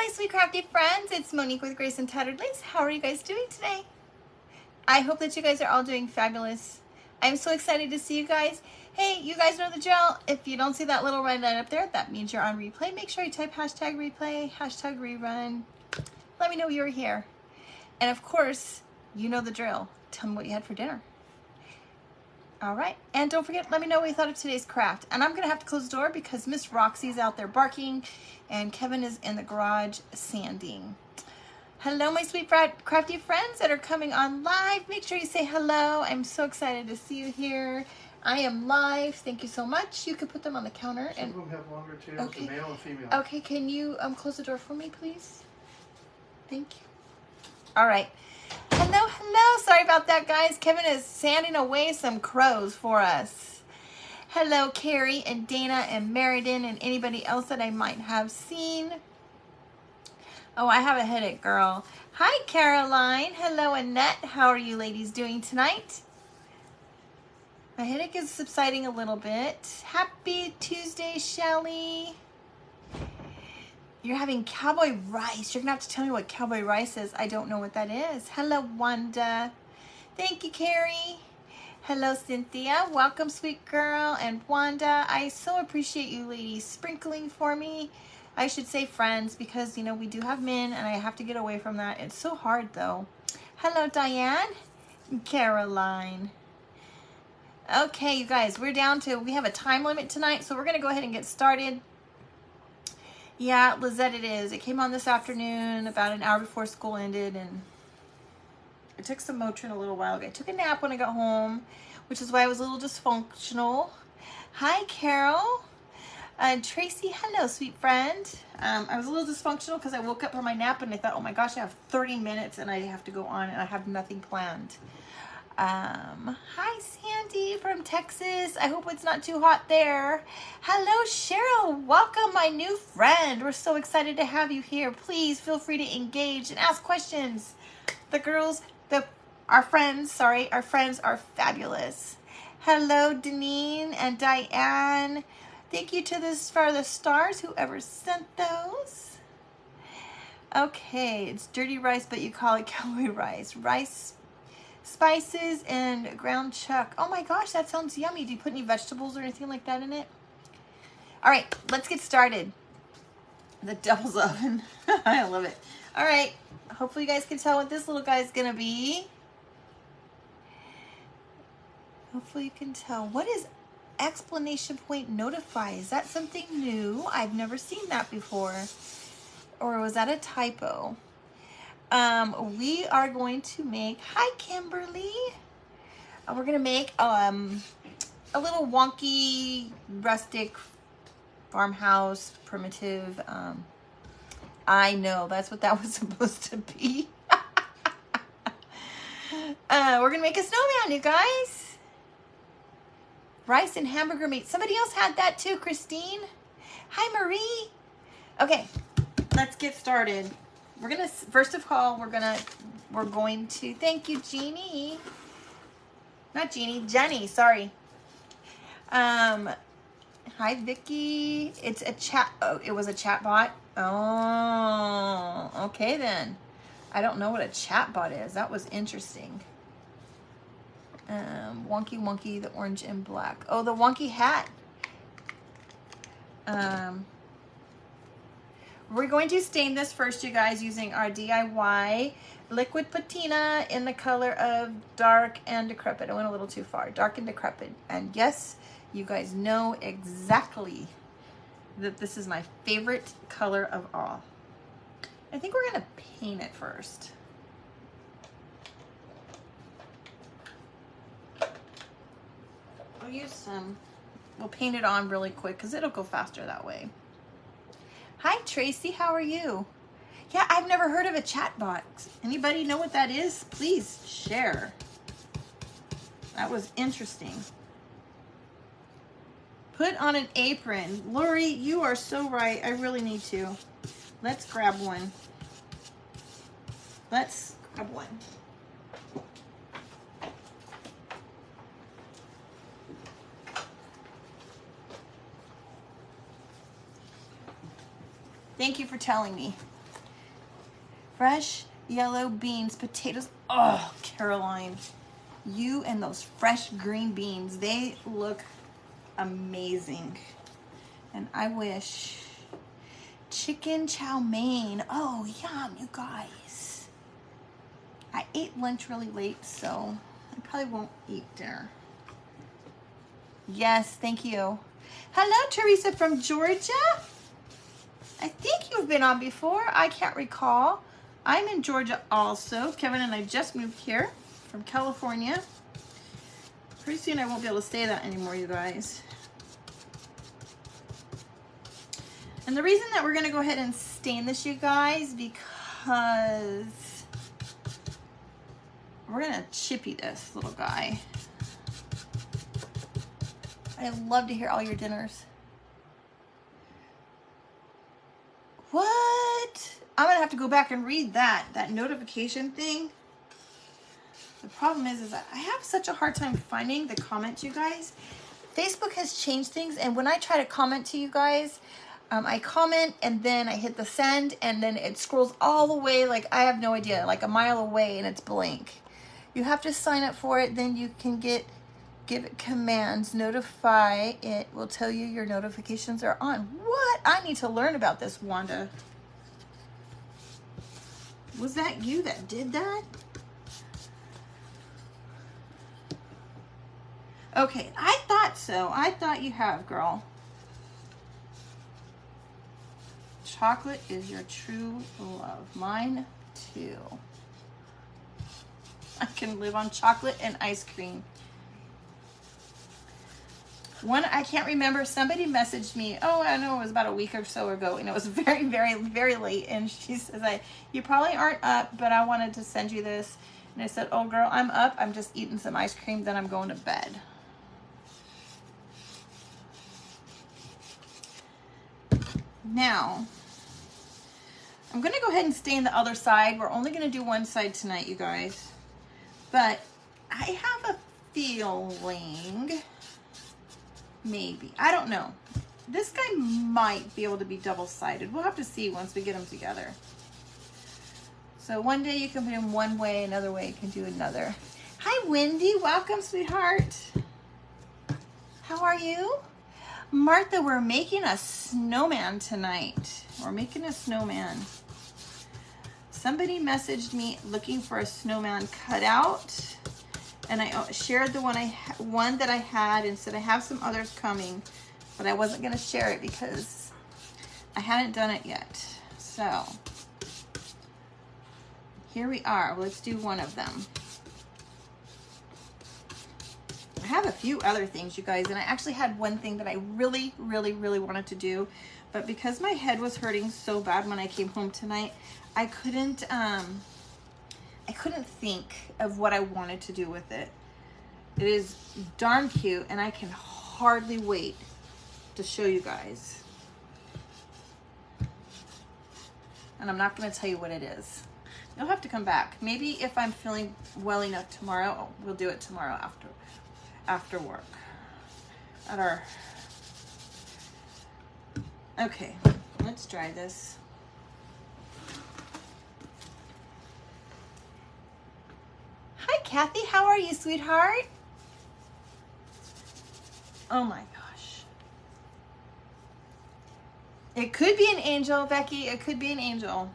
my sweet crafty friends. It's Monique with Grace and Tattered Lace. How are you guys doing today? I hope that you guys are all doing fabulous. I'm so excited to see you guys. Hey, you guys know the drill. If you don't see that little red light up there, that means you're on replay. Make sure you type hashtag replay, hashtag rerun. Let me know you're here. And of course, you know the drill. Tell me what you had for dinner. All right, and don't forget, let me know what you thought of today's craft. And I'm gonna have to close the door because Miss Roxy's out there barking and Kevin is in the garage sanding. Hello, my sweet crafty friends that are coming on live. Make sure you say hello. I'm so excited to see you here. I am live, thank you so much. You can put them on the counter. Some of them have longer tails, okay. The male and female. Okay, can you close the door for me, please? Thank you. All right. Hello, hello. Sorry about that, guys. Kevin is sanding away some crows for us. Hello, Carrie and Dana and Meriden and anybody else that I might have seen. Oh, I have a headache, girl. Hi, Caroline. Hello, Annette. How are you ladies doing tonight? My headache is subsiding a little bit. Happy Tuesday, Shelly. You're having cowboy rice. You're gonna have to tell me what cowboy rice is. I don't know what that is. Hello, Wanda. Thank you, Carrie. Hello, Cynthia. Welcome, sweet girl. And Wanda, I so appreciate you ladies sprinkling for me. I should say friends because, you know, we do have men and I have to get away from that. It's so hard, though. Hello, Diane. Caroline. Okay, you guys, we have a time limit tonight, so we're gonna go ahead and get started. Yeah, Lizette, it is. It came on this afternoon about an hour before school ended, and I took some Motrin a little while ago. I took a nap when I got home, which is why I was a little dysfunctional. Hi, Carol. Tracy, hello, sweet friend. I was a little dysfunctional because I woke up from my nap and I thought, oh my gosh, I have 30 minutes and I have to go on and I have nothing planned. Hi, Sandy from Texas. I hope it's not too hot there. Hello, Cheryl. Welcome, my new friend. We're so excited to have you here. Please feel free to engage and ask questions. Our friends are fabulous. Hello, Deneen and Diane. Thank you for the stars, whoever sent those. Okay, it's dirty rice, but you call it cowboy rice. Rice, spices, and ground chuck. Oh my gosh, that sounds yummy. Do you put any vegetables or anything like that in it? All right, let's get started. The devil's oven. I love it. All right, hopefully you guys can tell what this little guy is gonna be. Hopefully you can tell. What is exclamation point notify? Is that something new? I've never seen that before. Or was that a typo? We are going to make, hi Kimberly. We're going to make a little wonky, rustic, farmhouse, primitive. I know, that's what that was supposed to be. We're going to make a snowman, you guys. Rice and hamburger meat. Somebody else had that too, Christine. Hi, Marie. Okay, let's get started. We're gonna, first of all, we're going to, thank you, Jeannie. Not Jeannie, Jenny, sorry. Hi, Vicky. It's a chat, oh, it was a chat bot? Oh, okay then. I don't know what a chat bot is. That was interesting. Wonky, the orange and black. Oh, the wonky hat. We're going to stain this first, you guys, using our DIY liquid patina in the color of dark and decrepit. I went a little too far. Dark and decrepit. And yes, you guys know exactly that this is my favorite color of all. I think we're going to paint it first. We'll paint it on really quick because it'll go faster that way. Hi, Tracy. How are you? Yeah, I've never heard of a chat bot. Anybody know what that is? Please share. That was interesting. Put on an apron. Lori, you are so right. I really need to. Let's grab one. Let's grab one. Thank you for telling me. fresh yellow beans, potatoes. Oh, Caroline, you and those fresh green beans, they look amazing. And I wish chicken chow mein. Oh, yum, you guys. I ate lunch really late, so I probably won't eat dinner. Yes, thank you. Hello, Teresa from Georgia. I think you've been on before. I can't recall. I'm in Georgia also. Kevin and I just moved here from California. Pretty soon I won't be able to say that anymore, you guys. And the reason that we're going to go ahead and stain this, you guys, because we're going to chippy this little guy. I'd love to hear all your dinners. What? I'm going to have to go back and read that notification thing. The problem is that I have such a hard time finding the comments, you guys. Facebook has changed things, and when I try to comment to you guys, I comment and then I hit the send, and then it scrolls all the way, like I have no idea, like a mile away, and it's blank. You have to sign up for it, then you can give it commands, notify, it will tell you your notifications are on. What? I need to learn about this, Wanda. Was that you that did that? Okay, I thought so. I thought you have, girl. Chocolate is your true love. Mine too. I can live on chocolate and ice cream. One, I can't remember, somebody messaged me, oh, I know it was about a week or so ago, and it was very, very, very late, and she says, you probably aren't up, but I wanted to send you this. And I said, oh girl, I'm up, I'm just eating some ice cream, then I'm going to bed. Now, I'm going to go ahead and stain the other side. We're only going to do one side tonight, you guys. But I have a feeling, maybe, I don't know. This guy might be able to be double-sided. We'll have to see once we get them together. So one day you can put him one way, another way you can do another. Hi, Wendy. Welcome, sweetheart. How are you? Martha, we're making a snowman tonight. We're making a snowman. Somebody messaged me looking for a snowman cutout, and I shared the one that I had and said I have some others coming, but I wasn't going to share it because I hadn't done it yet. So here we are. Let's do one of them. I have a few other things, you guys, and I actually had one thing that I really, really, really wanted to do, but because my head was hurting so bad when I came home tonight, I couldn't think of what I wanted to do with it. It is darn cute, and I can hardly wait to show you guys. And I'm not going to tell you what it is. You'll have to come back. Maybe if I'm feeling well enough tomorrow, we'll do it tomorrow after work. Okay, let's dry this. Hi, Kathy. How are you, sweetheart? Oh my gosh. It could be an angel, Becky. It could be an angel.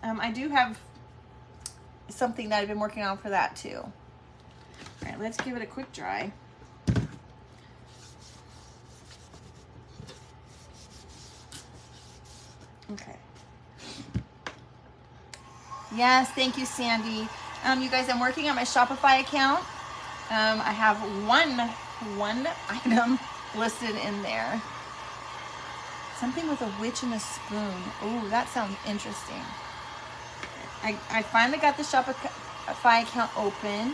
I do have something that I've been working on for that too. All right, let's give it a quick dry. Okay. Yes, thank you, Sandy. You guys, I'm working on my Shopify account. I have one item listed in there. Something with a witch and a spoon. Ooh, that sounds interesting. I finally got the Shopify account open.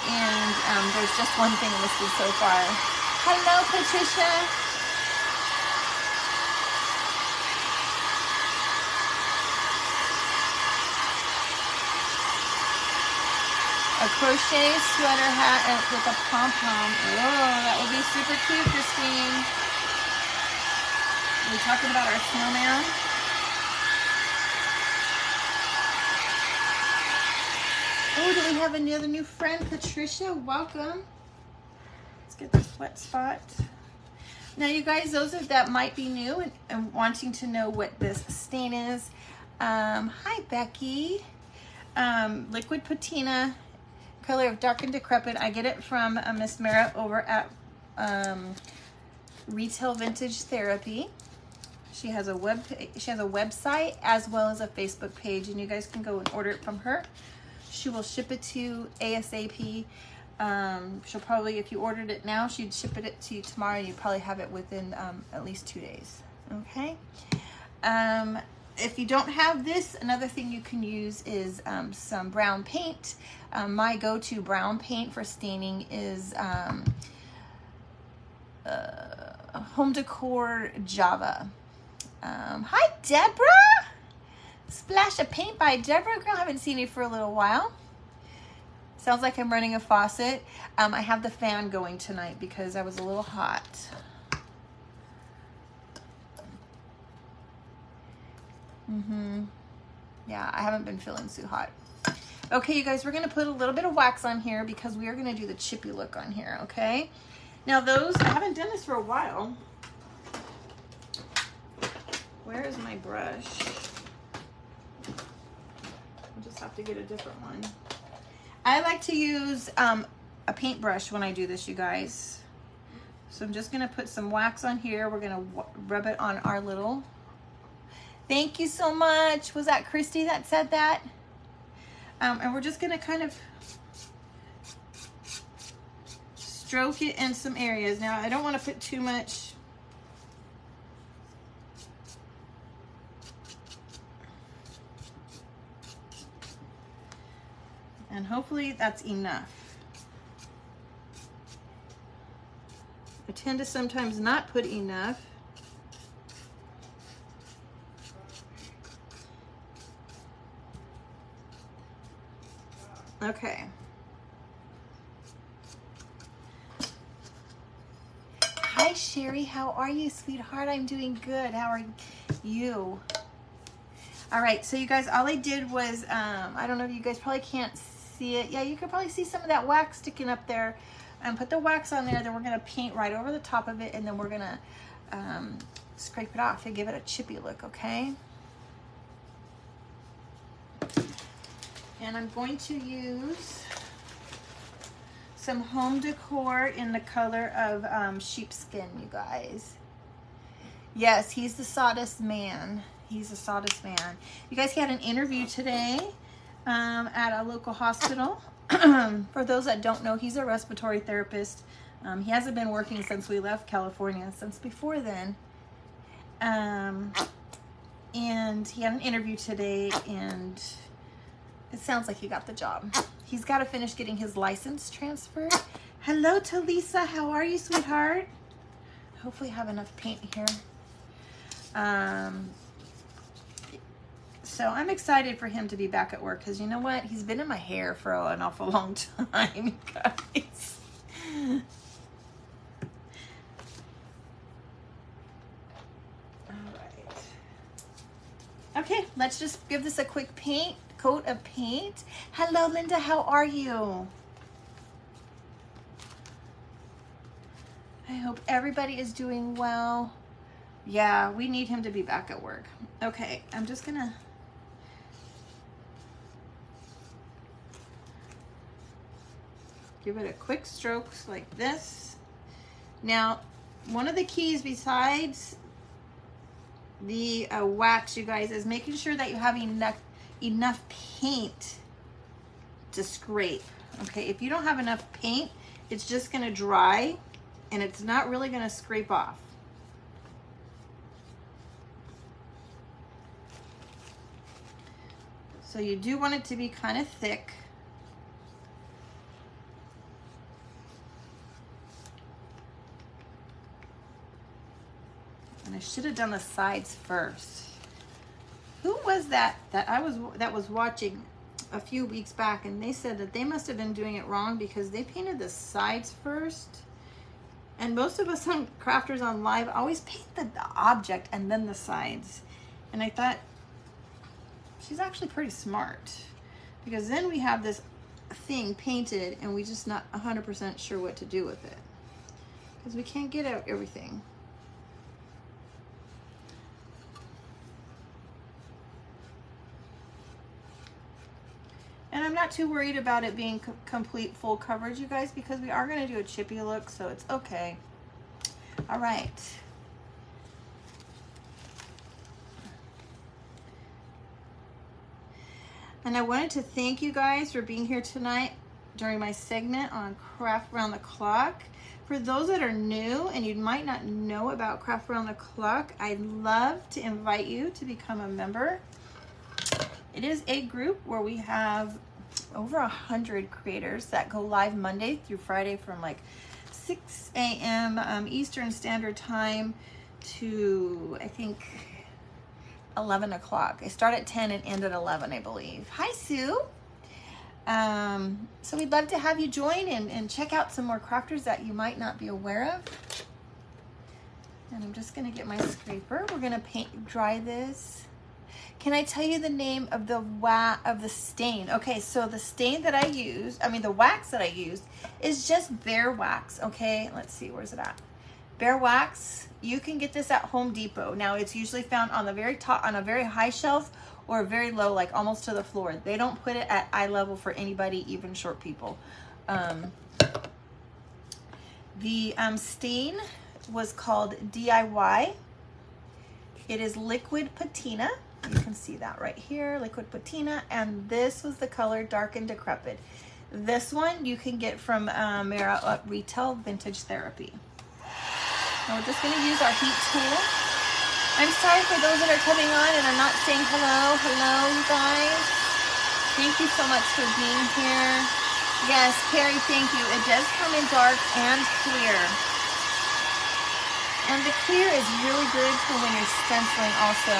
And there's just one thing listed so far. Hello, Patricia. A crochet sweater hat with a pom-pom. Oh, that would be super cute, Christine. Are we talking about our snowman? we have another new friend, Patricia. Welcome. Let's get this wet spot. Now, you guys, those that might be new and wanting to know what this stain is, hi, Becky. Liquid patina, color of dark and decrepit. I get it from Miss Mara over at Retail Vintage Therapy. She has a website as well as a Facebook page, and you guys can go and order it from her. She will ship it to you ASAP. She'll probably, if you ordered it now, she'd ship it to you tomorrow, and you'd probably have it within at least 2 days. Okay. If you don't have this, another thing you can use is some brown paint. My go-to brown paint for staining is Home Decor Java. Hi, Deborah. Splash of paint by Deborah. Girl, I haven't seen you for a little while. Sounds like I'm running a faucet. I have the fan going tonight because I was a little hot. Yeah, I haven't been feeling too hot. Okay, you guys, we're going to put a little bit of wax on here because we are going to do the chippy look on here, okay? Now those, I haven't done this for a while. Where is my brush? I'll just have to get a different one. I like to use a paintbrush when I do this, you guys. So I'm just gonna put some wax on here. We're gonna rub it on our little. Thank you so much. Was that Christy that said that? And we're just gonna kind of stroke it in some areas. Now, I don't want to put too much. And hopefully that's enough. I tend to sometimes not put enough. Okay. Hi, Sherry. How are you, sweetheart? I'm doing good. How are you? All right. So, you guys, all I did was, I don't know if you guys probably can't see it. Yeah, you can probably see some of that wax sticking up there. Put the wax on there. Then we're going to paint right over the top of it. And then we're going to scrape it off and give it a chippy look, okay? And I'm going to use some Home Decor in the color of sheepskin, you guys. Yes, he's the sawdust man. He's the sawdust man. You guys, he had an interview today at a local hospital. For those that don't know, he's a respiratory therapist. He hasn't been working since we left California, since before then. And he had an interview today, and it sounds like he got the job. He's got to finish getting his license transferred. Hello, Talisa. How are you, sweetheart? Hopefully I have enough paint here. So I'm excited for him to be back at work because you know what? He's been in my hair for an awful long time, guys. All right. Okay, let's just give this a quick coat of paint. Hello, Linda. How are you? I hope everybody is doing well. Yeah, we need him to be back at work. Okay, I'm just gonna give it a quick strokes like this. Now, one of the keys besides the wax, you guys, is making sure that you have enough paint to scrape. Okay, if you don't have enough paint, it's just gonna dry and it's not really gonna scrape off. So you do want it to be kind of thick. And I should have done the sides first. Who was that was watching a few weeks back, and they said that they must have been doing it wrong because they painted the sides first. And most of us crafters on live always paint the object and then the sides. And I thought, she's actually pretty smart, because then we have this thing painted and we just not 100% sure what to do with it. Because we can't get out everything. And I'm not too worried about it being complete full coverage, you guys, because we are going to do a chippy look, so it's okay. All right. And I wanted to thank you guys for being here tonight during my segment on Craft Around the Clock. For those that are new and you might not know about Craft Around the Clock, I'd love to invite you to become a member. It is a group where we have over 100 creators that go live Monday through Friday from like 6 a.m. Eastern Standard Time to, I think, 11 o'clock. I start at 10 and end at 11, I believe. Hi, Sue. So we'd love to have you join and check out some more crafters that you might not be aware of. And I'm just going to get my scraper. We're going to dry this. Can I tell you the name of the stain? Okay, so the stain that I use, the wax that I used is just Bear Wax, okay? Let's see, where's it at? Bear Wax. You can get this at Home Depot. Now, it's usually found on the very top, on a very high shelf, or very low, like almost to the floor. They don't put it at eye level for anybody, even short people. The stain was called DIY. It is liquid patina. You can see that right here, liquid patina. And this was the color Dark and Decrepit. This one you can get from Mara at Retail Vintage Therapy. Now we're just going to use our heat tool. I'm sorry for those that are coming on and are not saying hello. Hello, you guys. Thank you so much for being here. Yes, Carrie, thank you. It does come in dark and clear. And the clear is really good for when you're stenciling also.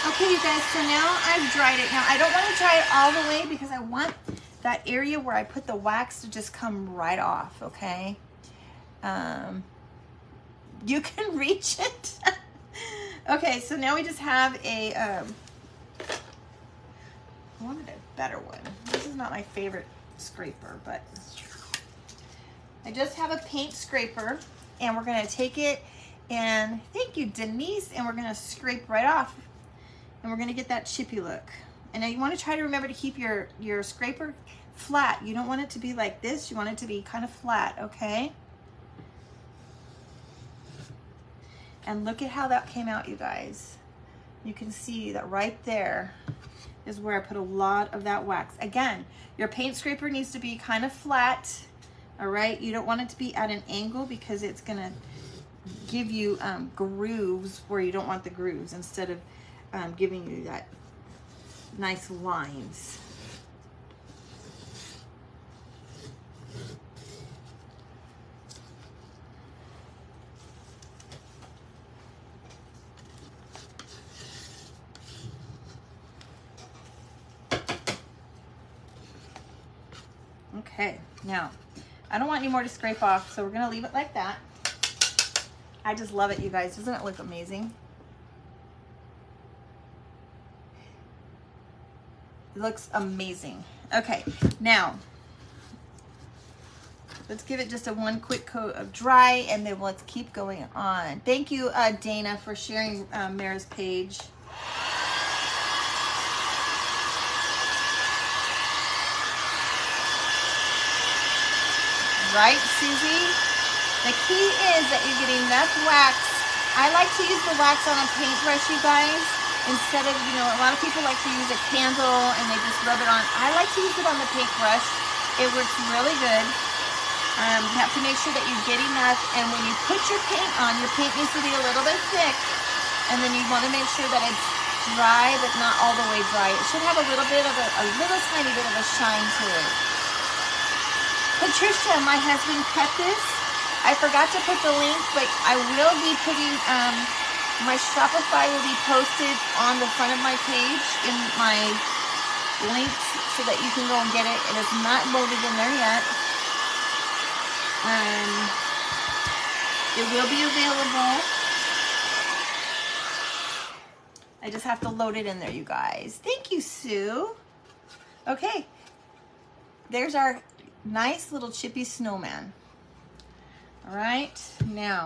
Okay, you guys, so now I've dried it. Now, I don't want to dry it all the way because I want that area where I put the wax to just come right off, okay? You can reach it. Okay, so now we just have a, I wanted a better one. This is not my favorite scraper, but I just have a paint scraper, and we're going to take it, and thank you, Denise, and we're going to scrape right off. And we're going to get that chippy look. And now you want to try to remember to keep your scraper flat. You don't want it to be like this. You want it to be kind of flat, okay? And look at how that came out, you guys. You can see that right there is where I put a lot of that wax. Again, your paint scraper needs to be kind of flat, all right? You don't want it to be at an angle because it's going to give you grooves where you don't want the grooves instead of giving you that nice lines. Okay, now I don't want any more to scrape off, so we're gonna leave it like that. I just love it, you guys. Doesn't it look amazing? It looks amazing. Okay, now let's give it just a one quick coat of dry, and then let's keep going on. Thank you, Dana, for sharing Mara's page. Right, Susie? The key is that you get enough wax. I like to use the wax on a paintbrush, you guys. Instead of, a lot of people like to use a candle and they just rub it on. I like to use it on the paintbrush. It works really good. You have to make sure that you get enough. And when you put your paint on, your paint needs to be a little bit thick. And then you want to make sure that it's dry, but not all the way dry. It should have a little bit of a little tiny bit of a shine to it. Patricia, my husband cut this. I forgot to put the link, but I will be putting My Shopify will be posted on the front of my page in my links so that you can go and get it. It is not loaded in there yet. It will be available. I just have to load it in there, you guys. Thank you, Sue. Okay, there's our nice little chippy snowman. All right, now,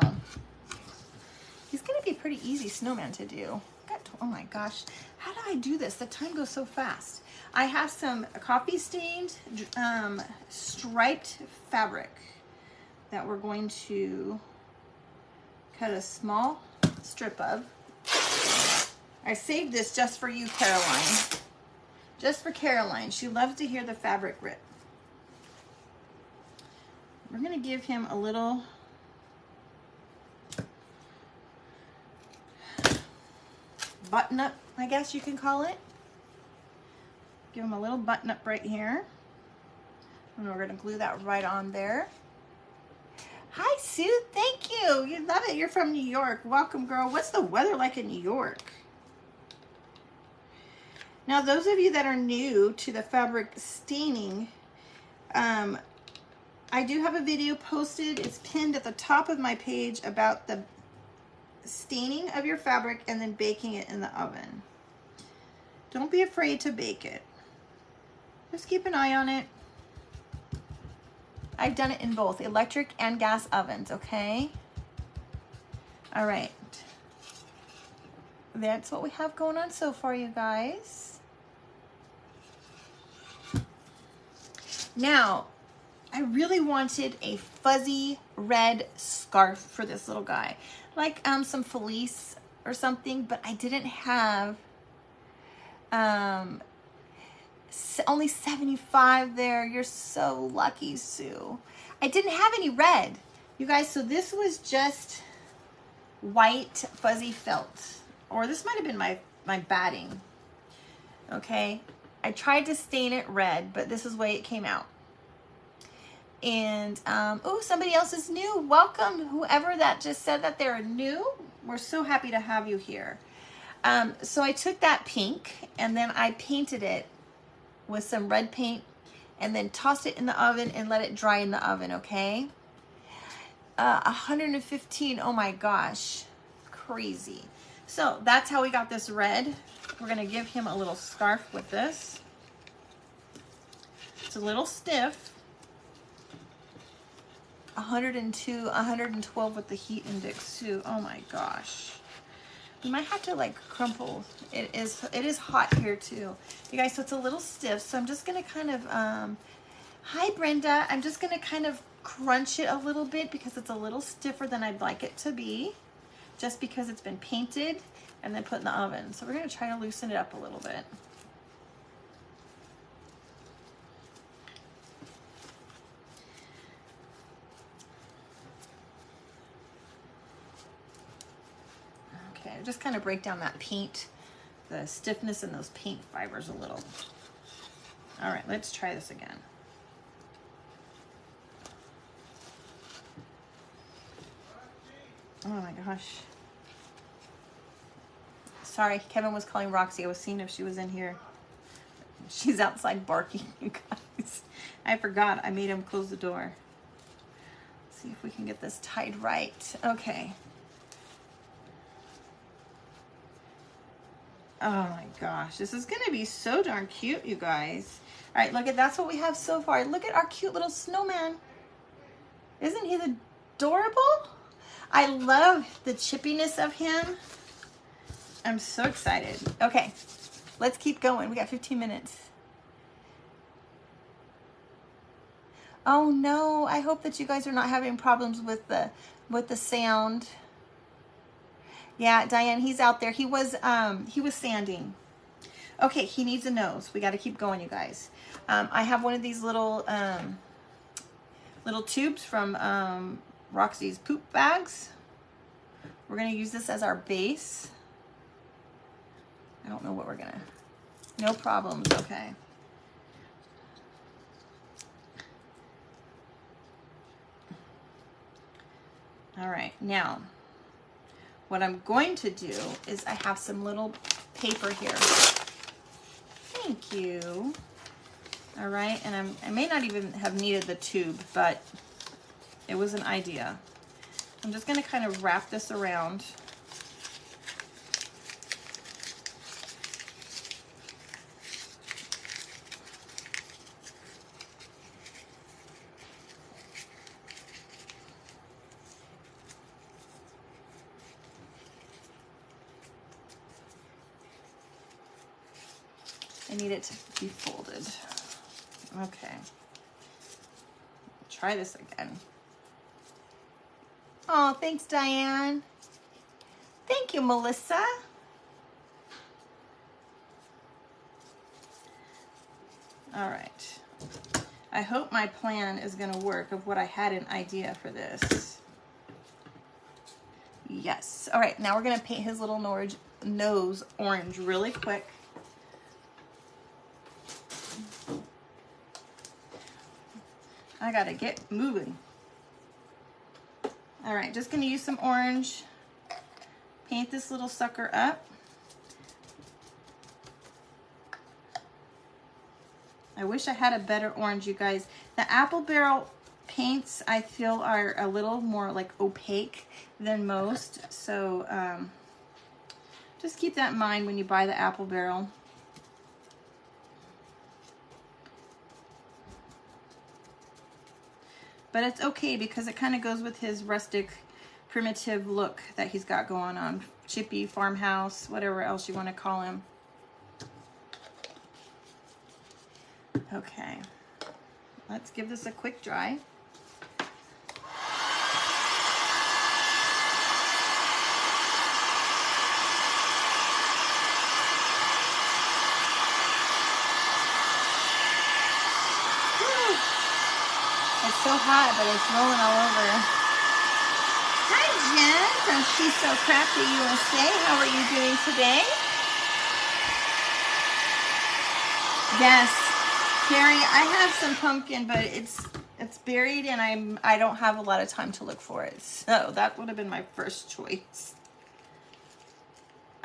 he's gonna be a pretty easy snowman to do. Oh my gosh, how do I do this? The time goes so fast. I have some coffee stained striped fabric that we're going to cut a small strip of. I saved this just for you, Caroline. Just for Caroline. She loves to hear the fabric rip. We're going to give him a little button up, I guess you can call it. Give him a little button up right here. And we're going to glue that right on there. Hi, Sue. Thank you. You love it. You're from New York. Welcome, girl. What's the weather like in New York? Now, those of you that are new to the fabric staining, I do have a video posted. It's pinned at the top of my page about the staining of your fabric and then baking it in the oven. Don't be afraid to bake it. Just keep an eye on it. I've done it in both electric and gas ovens, okay? All right. That's what we have going on so far, you guys. Now, I really wanted a fuzzy red scarf for this little guy. Like some fleece or something, but I didn't have only 75 there. You're so lucky, Sue. I didn't have any red, you guys, so this was just white fuzzy felt, or this might have been my batting. Okay, I tried to stain it red, but this is the way it came out. And oh, somebody else is new. Welcome, whoever that just said that they're new. We're so happy to have you here. So I took that pink and then I painted it with some red paint and then tossed it in the oven and let it dry in the oven, okay? 115, oh my gosh, crazy. So that's how we got this red. We're gonna give him a little scarf with this. It's a little stiff. 102, 112 with the heat index too. Oh my gosh. You might have to like crumple. It is hot here too. You guys, so it's a little stiff. So I'm just gonna kind of, hi Brenda. I'm just gonna kind of crunch it a little bit because it's a little stiffer than I'd like it to be. Just because it's been painted and then put in the oven. So we're gonna try to loosen it up a little bit. Okay, just kind of break down that paint, the stiffness in those paint fibers a little. All right, let's try this again. Oh my gosh. Sorry, Kevin was calling Roxy. I was seeing if she was in here. She's outside barking, you guys. I forgot. I made him close the door. Let's see if we can get this tied right. Okay. Oh my gosh, this is gonna be so darn cute, you guys. All right, look at, that's what we have so far. Look at our cute little snowman. Isn't he adorable? I love the chippiness of him. I'm so excited. Okay, let's keep going. We got 15 minutes. Oh no, I hope that you guys are not having problems with the sound. Yeah, Diane, he's out there. He was sanding. Okay, he needs a nose. We got to keep going, you guys. I have one of these little little tubes from Roxy's poop bags. We're gonna use this as our base. I don't know what we're gonna. No problems. Okay. All right, now what I'm going to do is I have some little paper here. Thank you. All right, and I may not even have needed the tube, but it was an idea. I'm just gonna kind of wrap this around. I need it to be folded. Okay. Try this again. Oh, thanks, Diane. Thank you, Melissa. All right. I hope my plan is going to work of what I had an idea for this. Yes. All right, now we're going to paint his little nose orange really quick. I got to get moving. All right, just going to use some orange. Paint this little sucker up. I wish I had a better orange, you guys. The apple barrel paints, I feel, are a little more like opaque than most. So just keep that in mind when you buy the apple barrel. But it's okay because it kind of goes with his rustic, primitive look that he's got going on. Chippy, farmhouse, whatever else you want to call him. Okay, let's give this a quick dry. It's so hot, but it's rolling all over. Hi, Jen from She's So Crafty USA. How are you doing today? Yes, Carrie, I have some pumpkin, but it's buried, and I don't have a lot of time to look for it. So that would have been my first choice.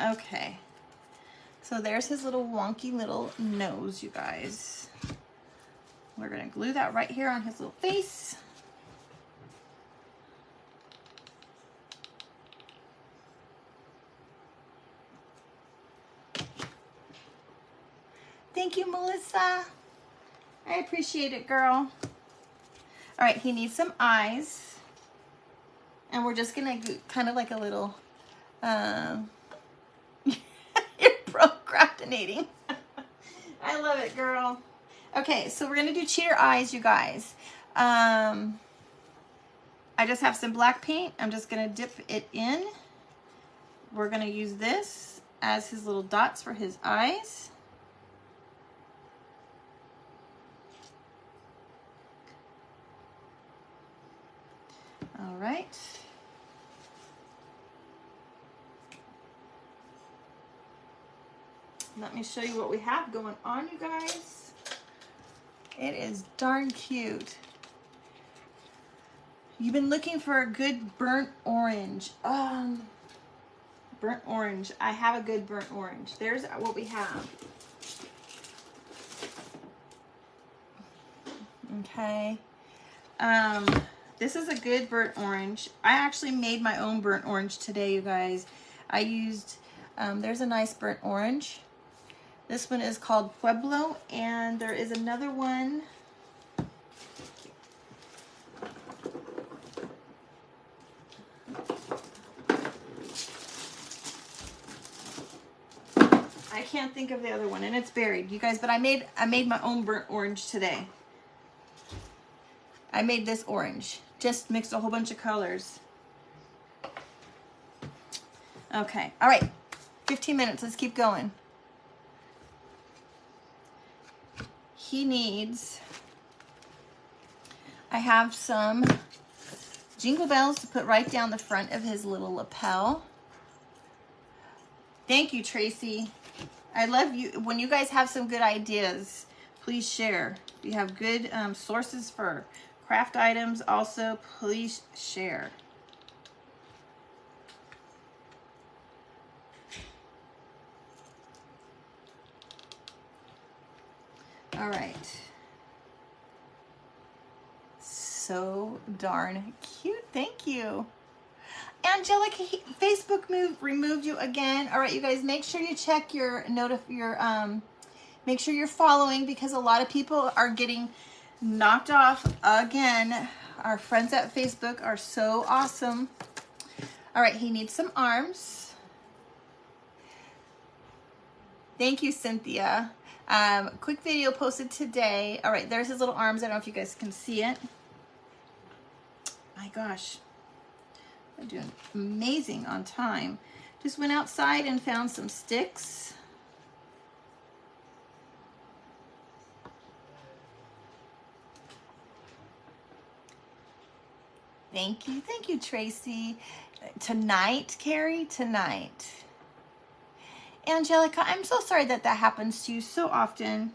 Okay, so there's his little wonky little nose, you guys. We're gonna glue that right here on his little face. Thank you, Melissa. I appreciate it, girl. All right, he needs some eyes. And we're just gonna do kind of like a little, you're procrastinating. I love it, girl. Okay, so we're gonna do cheater eyes, you guys. I just have some black paint. I'm just gonna dip it in. We're gonna use this as his little dots for his eyes. All right. Let me show you what we have going on, you guys. It is darn cute. You've been looking for a good burnt orange. Burnt orange. I have a good burnt orange. There's what we have. Okay. This is a good burnt orange. I actually made my own burnt orange today, you guys. I used, there's a nice burnt orange. This one is called Pueblo, and there is another one. I can't think of the other one, and it's buried, you guys, but I made my own burnt orange today. I made this orange. Just mixed a whole bunch of colors. Okay, all right, 15 minutes, let's keep going. He needs, I have some jingle bells to put right down the front of his little lapel. Thank you, Tracy. I love you. When you guys have some good ideas, please share. If you have good sources for craft items, also please share. All right. So darn cute. Thank you. Angelica, Facebook removed you again. All right, you guys, make sure you check your make sure you're following, because a lot of people are getting knocked off again. Our friends at Facebook are so awesome. All right, he needs some arms. Thank you, Cynthia. Quick video posted today. All right, there's his little arms. I don't know if you guys can see it. My gosh, I'm doing amazing on time. Just went outside and found some sticks. Thank you, Tracy. Tonight, Carrie, tonight. Angelica, I'm so sorry that that happens to you so often.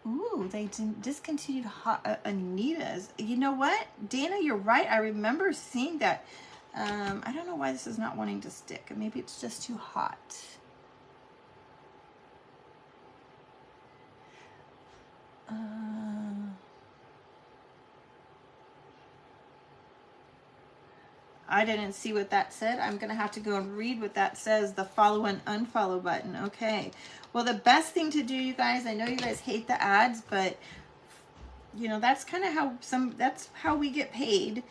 Ooh, they discontinued Anita's. You know what? Dana, you're right. I remember seeing that. I don't know why this is not wanting to stick. Maybe it's just too hot. I didn't see what that said. I'm going to have to go and read what that says. The follow and unfollow button. Okay. Well, the best thing to do, you guys, I know you guys hate the ads, but you know, that's kind of how that's how we get paid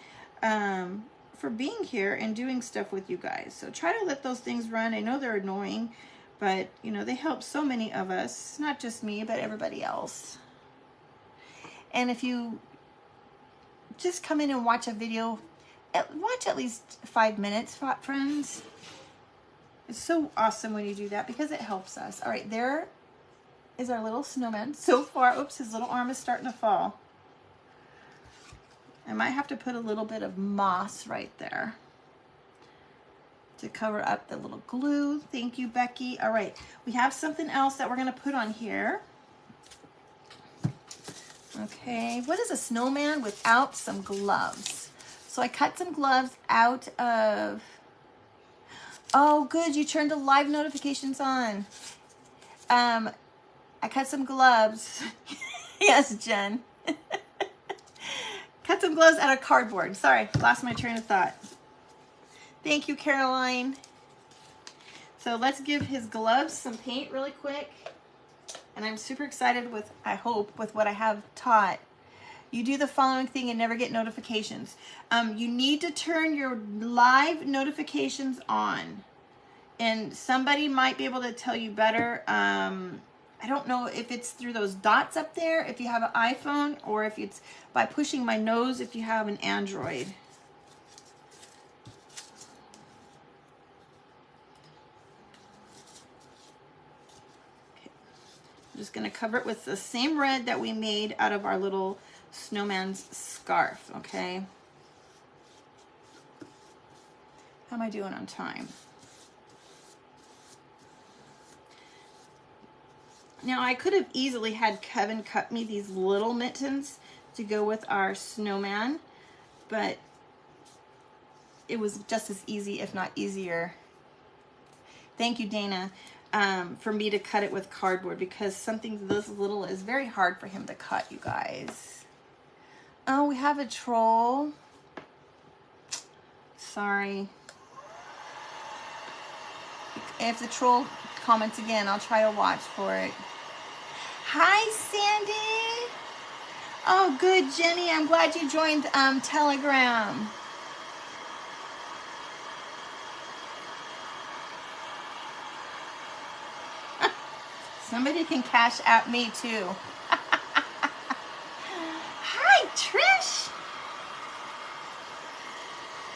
for being here and doing stuff with you guys. So try to let those things run. I know they're annoying, but you know, they help so many of us, not just me, but everybody else. And if you just come in and watch a video, watch at least 5 minutes, friends. It's so awesome when you do that because it helps us. All right, there is our little snowman. So far, oops, his little arm is starting to fall. I might have to put a little bit of moss right there to cover up the little glue. Thank you, Becky. All right, we have something else that we're gonna put on here. Okay, what is a snowman without some gloves? So I cut some gloves out of, oh good, you turned the live notifications on. I cut some gloves. Yes, Jen. Cut some gloves out of cardboard. Sorry, lost my train of thought. Thank you, Caroline. So let's give his gloves some paint really quick. And I'm super excited with, I hope, with what I have taught. You do the following thing and never get notifications. You need to turn your live notifications on. And somebody might be able to tell you better. I don't know if it's through those dots up there, if you have an iPhone, or if it's by pushing my nose if you have an Android. I'm just going to cover it with the same red that we made out of our little snowman's scarf, okay? How am I doing on time? Now, I could have easily had Kevin cut me these little mittens to go with our snowman, but it was just as easy, if not easier. Thank you, Dana. For me to cut it with cardboard, because something this little is very hard for him to cut, you guys. Oh, we have a troll. Sorry. If the troll comments again, I'll try to watch for it. Hi, Sandy. Oh, good, Jenny. I'm glad you joined Telegram. Somebody can cash at me too. Hi, Trish.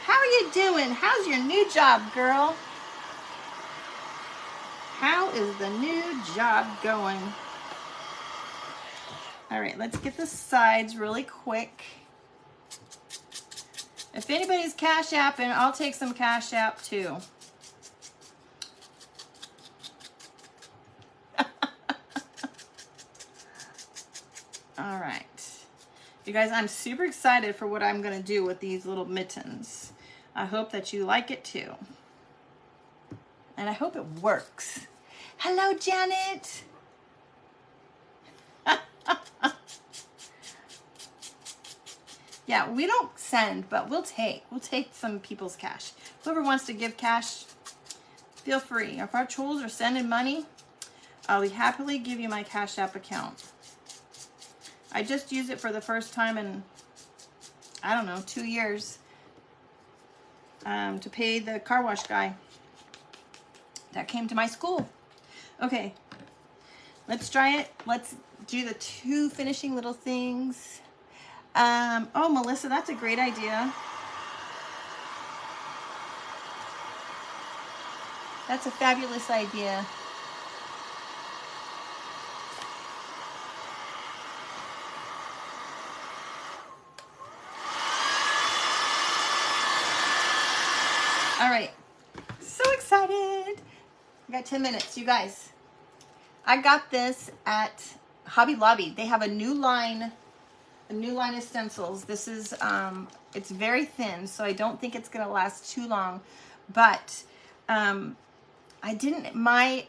How are you doing? How's your new job, girl? How is the new job going? All right, let's get the sides really quick. If anybody's cash apping, I'll take some cash app too. All right. You guys, I'm super excited for what I'm going to do with these little mittens. I hope that you like it too. And I hope it works. Hello, Janet. Yeah, we don't send, but we'll take. We'll take some people's cash. Whoever wants to give cash, feel free. If our trolls are sending money, I'll happily give you my Cash App account. I just used it for the first time in, I don't know, 2 years to pay the car wash guy that came to my school. Okay, let's try it. Let's do the 2 finishing little things. Oh, Melissa, that's a great idea. That's a fabulous idea. All right, so excited. I got 10 minutes, you guys. I got this at Hobby Lobby. They have a new line of stencils. This is, it's very thin, so I don't think it's gonna last too long, but I didn't, my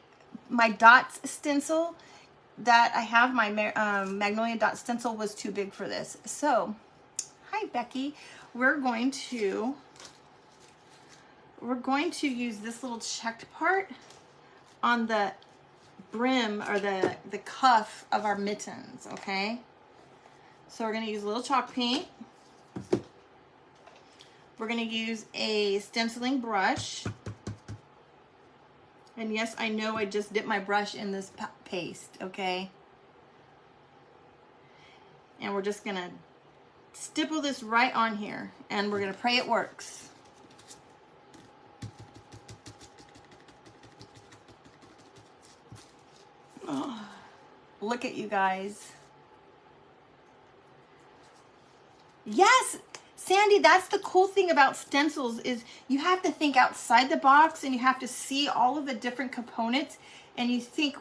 dots stencil that I have, my Magnolia dot stencil was too big for this. So, hi Becky, we're going to use this little checked part on the brim or the cuff of our mittens, okay? So we're gonna use a little chalk paint. We're gonna use a stenciling brush. And yes, I know I just dipped my brush in this paste, okay? And we're just gonna stipple this right on here, and we're gonna pray it works. Oh, look at you guys. Yes, Sandy, that's the cool thing about stencils is you have to think outside the box and you have to see all of the different components and you think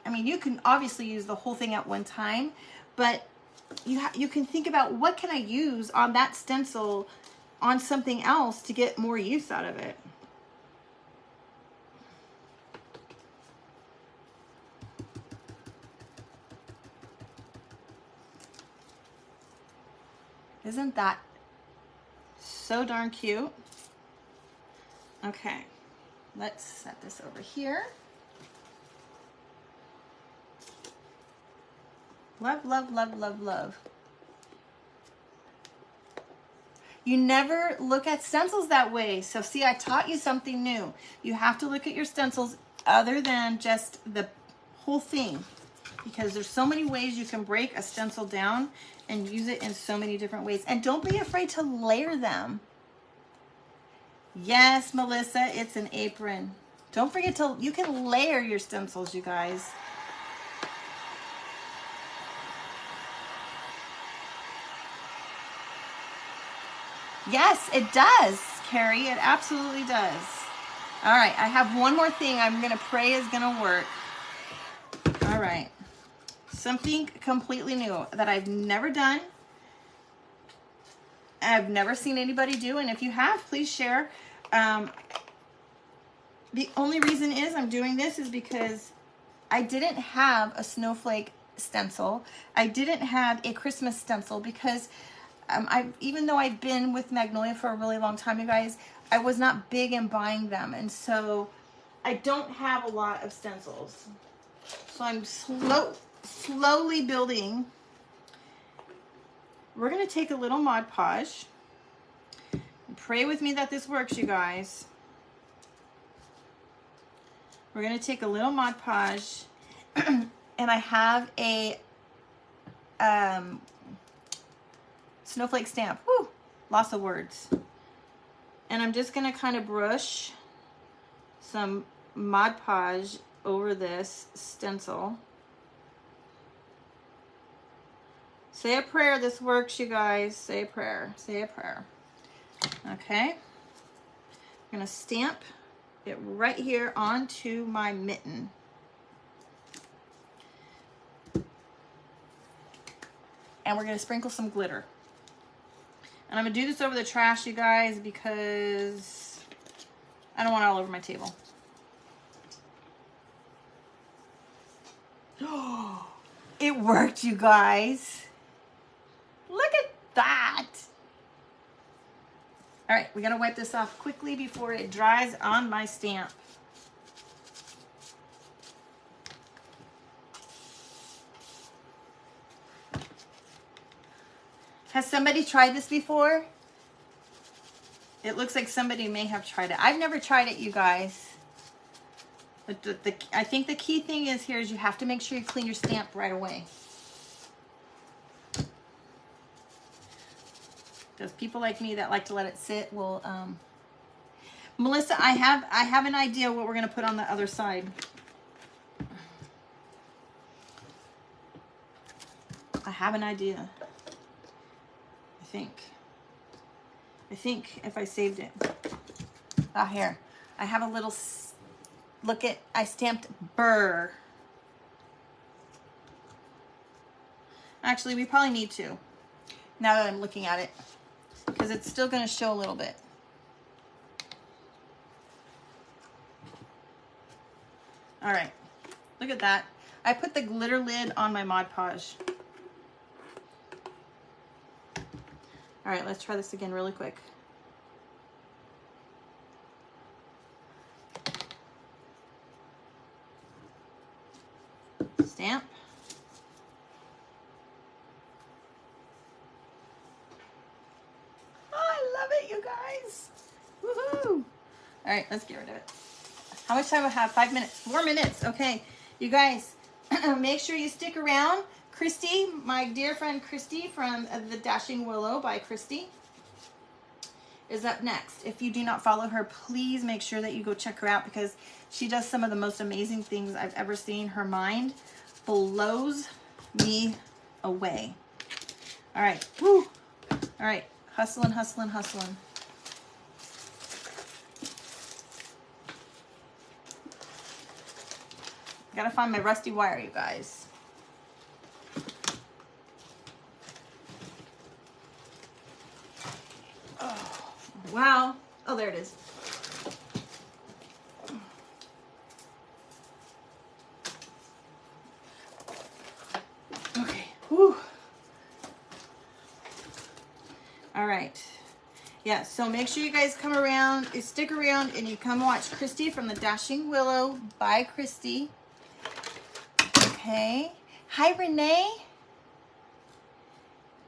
I mean, you can obviously use the whole thing at one time, but you can think about what can I use on that stencil on something else to get more use out of it. Isn't that so darn cute? Okay, let's set this over here. Love, love, love, love, love. You never look at stencils that way. So see, I taught you something new. You have to look at your stencils other than just the whole thing, because there's so many ways you can break a stencil down and use it in so many different ways. And don't be afraid to layer them. Yes, Melissa, it's an apron. Don't forget you can layer your stencils, you guys. Yes, it does, Carrie. It absolutely does. All right, I have one more thing I'm gonna pray is gonna work. All right. Something completely new that I've never done. I've never seen anybody do, and if you have, please share. The only reason is I'm doing this is because I didn't have a snowflake stencil. I didn't have a Christmas stencil because even though I've been with Magnolia for a really long time, you guys, I was not big in buying them, and so I don't have a lot of stencils. So I'm slowly building. We're going to take a little Mod Podge. Pray with me that this works, you guys. We're going to take a little Mod Podge, and I have a snowflake stamp. Woo! Lots of words. And I'm just going to kind of brush some Mod Podge over this stencil. Say a prayer. This works, you guys. Say a prayer. Say a prayer. Okay. I'm going to stamp it right here onto my mitten. And we're going to sprinkle some glitter. And I'm going to do this over the trash, you guys, because I don't want it all over my table. It worked, you guys. Look at that. All right, we gotta wipe this off quickly before it dries on my stamp. Has somebody tried this before? It looks like somebody may have tried it. I've never tried it, you guys. But I think the key thing is here is you have to make sure you clean your stamp right away. Because people like me that like to let it sit will, Melissa, I have an idea what we're gonna put on the other side. I have an idea. I think if I saved it. Ah, here. I have a little, look at, I stamped burr. Actually, we probably need to, now that I'm looking at it, because it's still going to show a little bit. All right, look at that. I put the glitter lid on my Mod Podge. All right, let's try this again really quick. Stamp. Oh, I love it, you guys. Woohoo. All right, let's get rid of it. How much time do I have? 5 minutes, 4 minutes. Okay, you guys, make sure you stick around. Christy, my dear friend Christy from The Dashing Willow by Christy is up next. If you do not follow her, please make sure that you go check her out because she does some of the most amazing things I've ever seen. Her mind blows me away. All right, woo. All right, hustling, hustling, hustling. Gotta find my rusty wire, you guys. Oh, wow. Oh, there it is. Okay. Whew. All right. Yeah, so make sure you guys come around, stick around, and you come watch Christy from The Dashing Willow by Christy. Okay. Hi, Renee.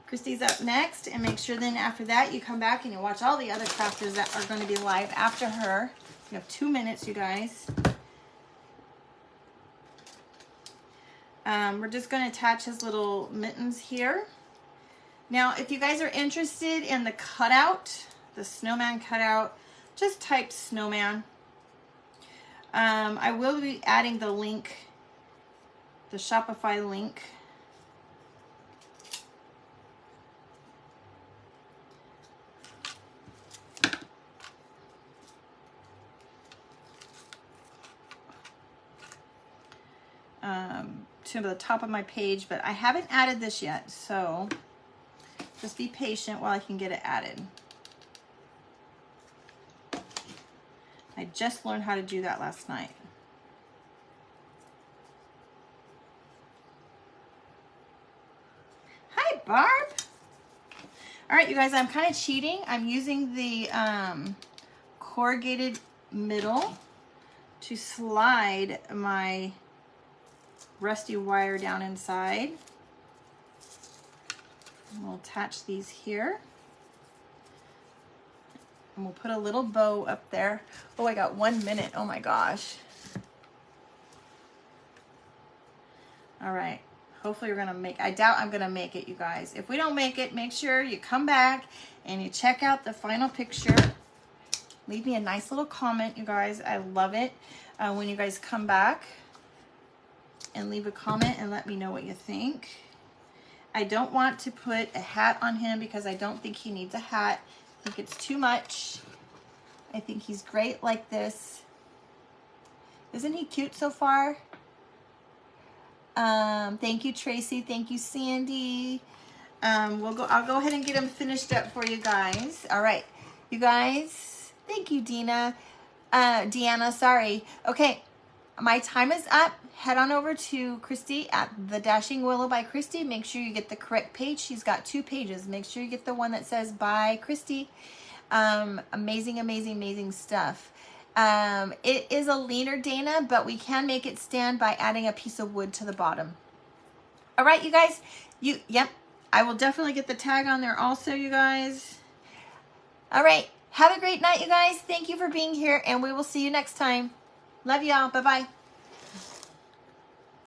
Christy's up next, and make sure then after that you come back and you watch all the other crafters that are going to be live after her. You have 2 minutes, you guys. We're just going to attach his little mittens here. Now, if you guys are interested in the cutout, the snowman cutout, just type snowman. I will be adding the link, the Shopify link. To the top of my page, but I haven't added this yet, so just be patient while I can get it added. I just learned how to do that last night. Hi, Barb. All right, you guys, I'm kind of cheating. I'm using the corrugated middle to slide my rusty wire down inside. And we'll attach these here. And we'll put a little bow up there. Oh, I got 1 minute. Oh my gosh. All right. Hopefully we're gonna make, I doubt I'm gonna make it, you guys. If we don't make it, make sure you come back and you check out the final picture. Leave me a nice little comment, you guys. I love it when you guys come back and leave a comment and let me know what you think. I don't want to put a hat on him because I don't think he needs a hat. I think it's too much. I think he's great like this. Isn't he cute so far? Thank you, Tracy. Thank you, Sandy. I'll go ahead and get him finished up for you guys. All right, you guys. Thank you, Deanna, sorry. Okay, my time is up. head on over to Christy at The Dashing Willow by Christy. Make sure you get the correct page. She's got 2 pages. Make sure you get the one that says by Christy. Amazing, amazing, amazing stuff. It is a leaner Dana, but we can make it stand by adding a piece of wood to the bottom. All right, you guys. Yep. I will definitely get the tag on there also, you guys. All right. Have a great night, you guys. Thank you for being here, and we will see you next time. Love y'all. Bye-bye.